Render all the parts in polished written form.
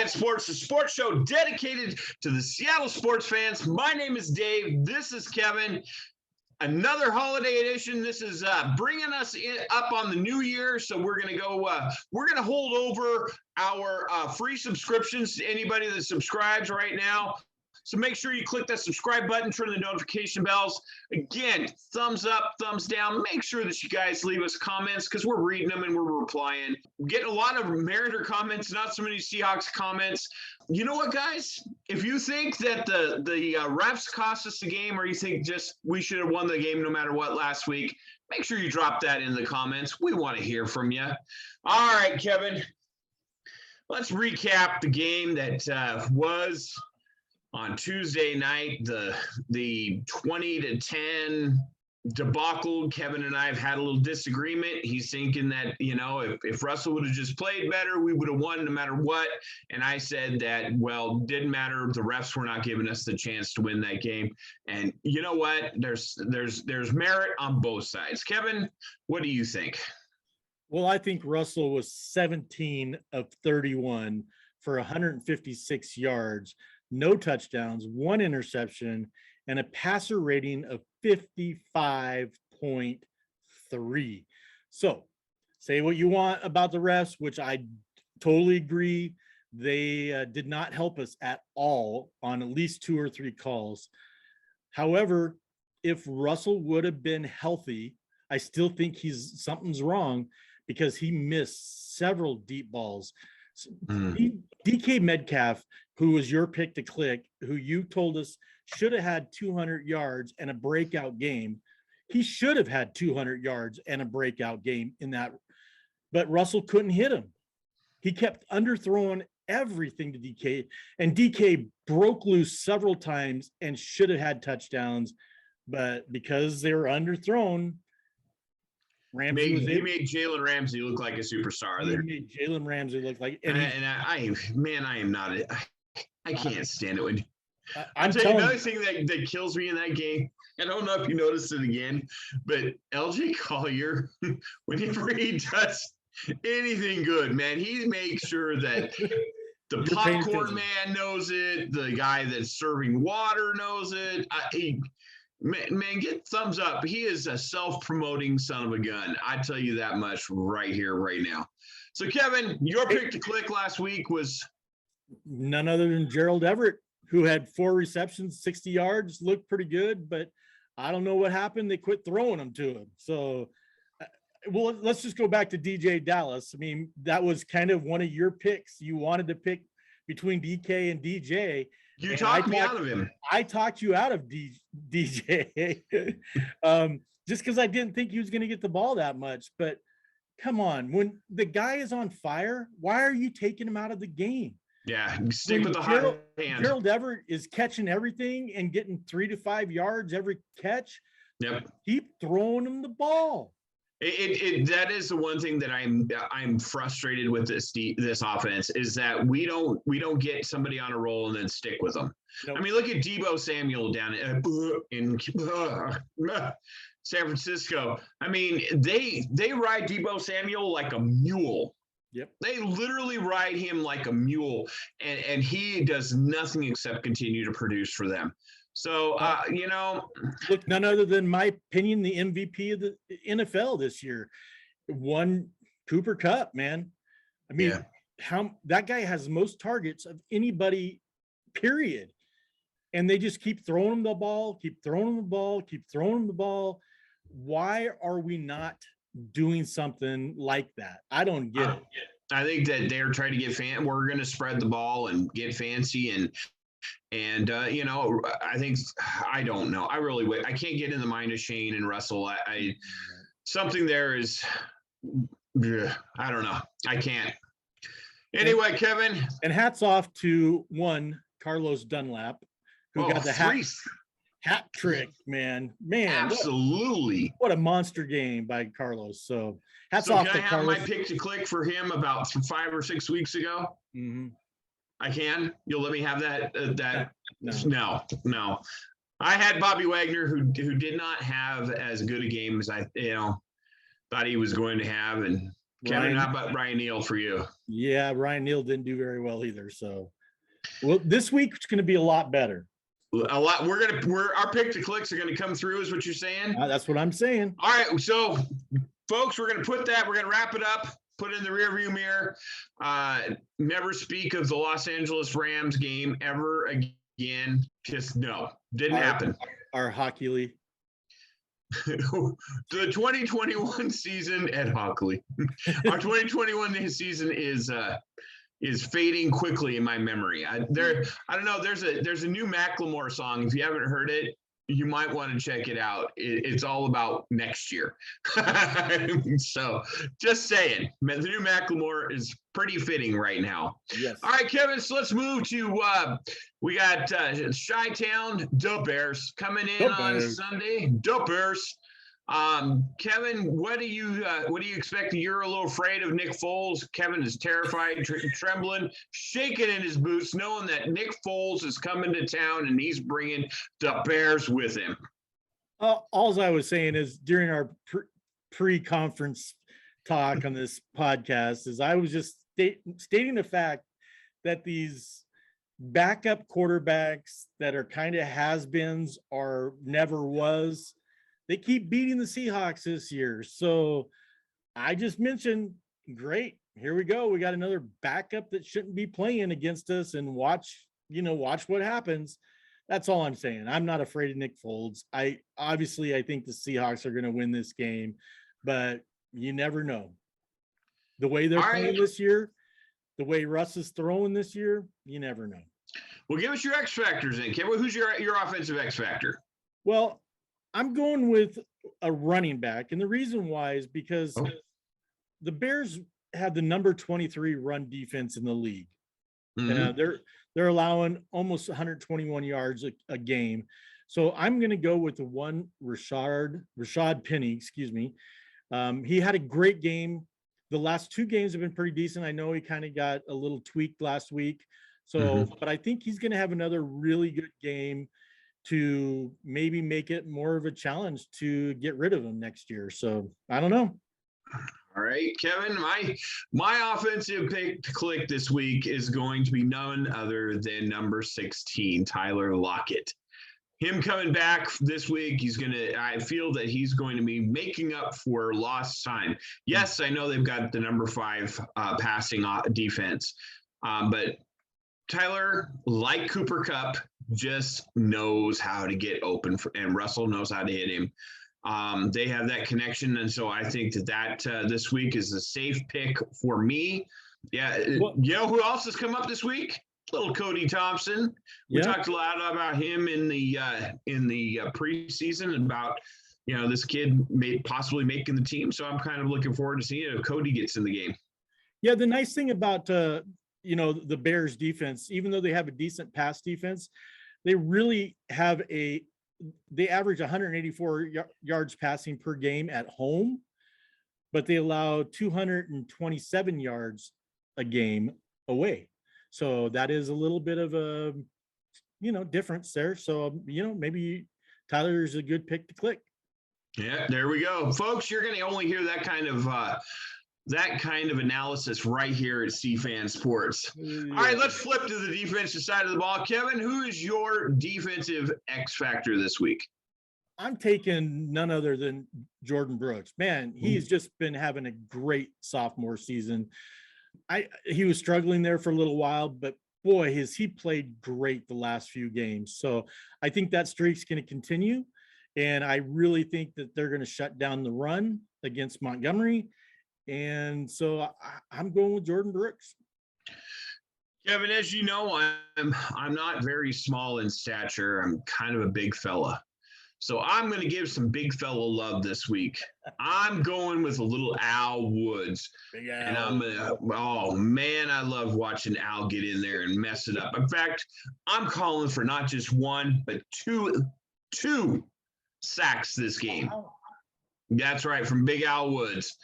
Fan Sports, the sports show dedicated to the Seattle sports fans. My name is Dave. This is Kevin. Another holiday edition. This is bringing us up on the new year. So we're going to go, we're going to hold over our free subscriptions to anybody that subscribes right now. So make sure you click that subscribe button, turn the notification bells. Again, thumbs up, thumbs down. Make sure that you guys leave us comments because we're reading them and we're replying. We're getting a lot of Mariner comments, not so many Seahawks comments. You know what, guys? If you think that the refs cost us the game, or you think just we should have won the game no matter what last week, make sure you drop that in the comments. We want to hear from you. All right, Kevin. Let's recap the game that was on Tuesday night, the 20-10 debacle. Kevin and I have had a little disagreement. He's thinking that, you know, if Russell would have just played better, we would have won no matter what. And I said that, well, didn't matter. The refs were not giving us the chance to win that game. And you know what? There's merit on both sides. Kevin, what do you think? Well, I think Russell was 17 of 31 for 156 yards. No touchdowns, one interception, and a passer rating of 55.3. So say what you want about the refs, which I totally agree. They did not help us at all on at least 2 or 3 calls. However, if Russell would have been healthy, I still think something's wrong because he missed several deep balls. DK Metcalf, who was your pick to click, who you told us should have had 200 yards and a breakout game. He should have had 200 yards and a breakout game in that, but Russell couldn't hit him. He kept underthrowing everything to DK, and DK broke loose several times and should have had touchdowns, but because they were underthrown, he made Jalen Ramsey look like a superstar there. He made Jalen Ramsey look like, I am not. I can't stand it when. I'm telling you another you. thing that kills me in that game. I don't know if you noticed it again, but LJ Collier, whenever he does anything good, man, he makes sure that the popcorn man knows it. The guy that's serving water knows it. Man, get thumbs up. He is a self-promoting son of a gun. I tell you that much right here, right now. So, Kevin, your pick to click last week was none other than Gerald Everett, who had 4 receptions, 60 yards, looked pretty good, but I don't know what happened. They quit throwing them to him. So, well, let's just go back to DJ Dallas. I mean, that was kind of one of your picks. You wanted to pick between DK and DJ. You talked me out of him. I talked you out of DJ just because I didn't think he was going to get the ball that much. But come on, when the guy is on fire, why are you taking him out of the game? Yeah, stick with the hot hand. Gerald Everett is catching everything and getting 3 to 5 yards every catch. Yep. Keep throwing him the ball. That is the one thing that I'm frustrated with this offense is that we don't get somebody on a roll and then stick with them. Nope. I mean, look at Deebo Samuel down in San Francisco. I mean, they ride Deebo Samuel like a mule. Yep. They literally ride him like a mule, and he does nothing except continue to produce for them. So, you know, look, none other than my opinion, the MVP of the NFL this year, won Cooper Kupp, man. I mean, how that guy has the most targets of anybody, period. And they just keep throwing him the ball, keep throwing him the ball, keep throwing him the ball. Why are we not doing something like that? I don't get it. I think that they're trying to get we're going to spread the ball and get fancy and you know, I don't know. I can't get in the mind of Shane and Russell. Something there is, I don't know. I can't. Anyway, Kevin. And hats off to Carlos Dunlap, who got the hat trick, man. Absolutely. What a monster game by Carlos. So hats off to Carlos. Can I have my pick to click for him about 5 or 6 weeks ago? Mm-hmm. I can. You'll let me have that. No. I had Bobby Wagner, who did not have as good a game as I thought he was going to have, and Kevin, how about Ryan Neal for you? Yeah, Ryan Neal didn't do very well either. So, well, this week's going to be a lot better. A lot. Our pick to clicks are gonna come through, is what you're saying? That's what I'm saying. All right, so folks, we're gonna wrap it up, put it in the rearview mirror. Never speak of the Los Angeles Rams game ever again. Just no, didn't happen. Our hockey league. The 2021 season at Hockley. Our 2021 season is fading quickly in my memory. I don't know. There's a new Macklemore song. If you haven't heard it, you might want to check it out. It's all about next year. So just saying, the new Macklemore is pretty fitting right now. Yes. All right, Kevin, so let's move to, we got Chi-Town, the Bears coming in on Sunday. The Bears. Kevin, what do you expect? You're a little afraid of Nick Foles. Kevin is terrified, trembling, shaking in his boots, knowing that Nick Foles is coming to town and he's bringing the Bears with him. All I was saying is during our pre-conference talk on this podcast is I was just stating the fact that these backup quarterbacks that are kind of has-beens or never was, they keep beating the Seahawks this year. So I just mentioned, great, here we go. We got another backup that shouldn't be playing against us, and watch what happens. That's all I'm saying. I'm not afraid of Nick Foles. I think the Seahawks are going to win this game, but you never know. The way they're playing this year, the way Russ is throwing this year, you never know. Well, give us your X factors then, Kevin. Who's your offensive X factor? Well, I'm going with a running back. And the reason why is because the Bears have the number 23 run defense in the league. Mm-hmm. They're allowing almost 121 yards a game. So I'm going to go with the one Rashad Penny, excuse me. He had a great game. The last two games have been pretty decent. I know he kind of got a little tweaked last week. So, but I think he's going to have another really good game to maybe make it more of a challenge to get rid of him next year. So I don't know. All right, Kevin, my offensive pick to click this week is going to be none other than number 16, Tyler Lockett. Him coming back this week, I feel that he's going to be making up for lost time. Yes, I know they've got the number 5 passing defense, but Tyler, like Cooper Kupp, just knows how to get open, and Russell knows how to hit him. They have that connection, and so I think that this week is a safe pick for me. Yeah, you know who else has come up this week? Little Cody Thompson. We talked a lot about him in the preseason, about this kid possibly making the team. So I'm kind of looking forward to seeing if Cody gets in the game. Yeah, the nice thing about the Bears defense, even though they have a decent pass defense, they really have they average 184 yards passing per game at home, but they allow 227 yards a game away. So that is a little bit of a, difference there. So, maybe Tyler is a good pick to click. Yeah, there we go. Folks, you're going to only hear that kind of analysis right here at C-Fan Sports. Yeah. All right, let's flip to the defensive side of the ball. Kevin, who is your defensive X factor this week? I'm taking none other than Jordan Brooks. Man, he's just been having a great sophomore season. He was struggling there for a little while, but boy, has he played great the last few games. So I think that streak's going to continue. And I really think that they're going to shut down the run against Montgomery. And so I'm going with Jordan Brooks. Kevin, as you know, I'm not very small in stature. I'm kind of a big fella. So I'm going to give some big fella love this week. I'm going with a little Al Woods. Big Al. And oh man, I love watching Al get in there and mess it up. In fact, I'm calling for not just one, but two sacks this game. Wow. That's right, from Big Al Woods.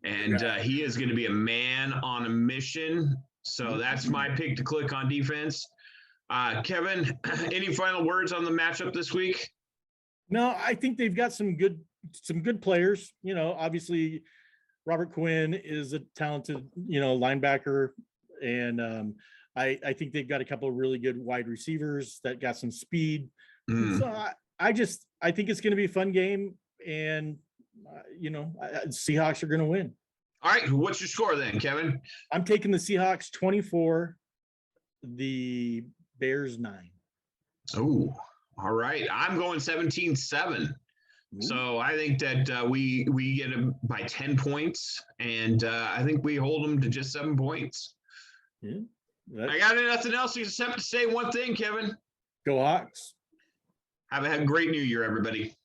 And he is going to be a man on a mission. So that's my pick to click on defense. Kevin, any final words on the matchup this week? No, I think they've got some good players. Obviously Robert Quinn is a talented, linebacker, and I think they've got a couple of really good wide receivers that got some speed. So I think it's going to be a fun game, and Seahawks are going to win. All right, what's your score then, Kevin? I'm taking the Seahawks 24, the Bears 9. Oh, all right. I'm going 17-7. So I think that we get them by 10 points, and I think we hold them to just 7 points. Yeah. I got nothing else except to say one thing, Kevin. Go Hawks. Have a great New Year, everybody.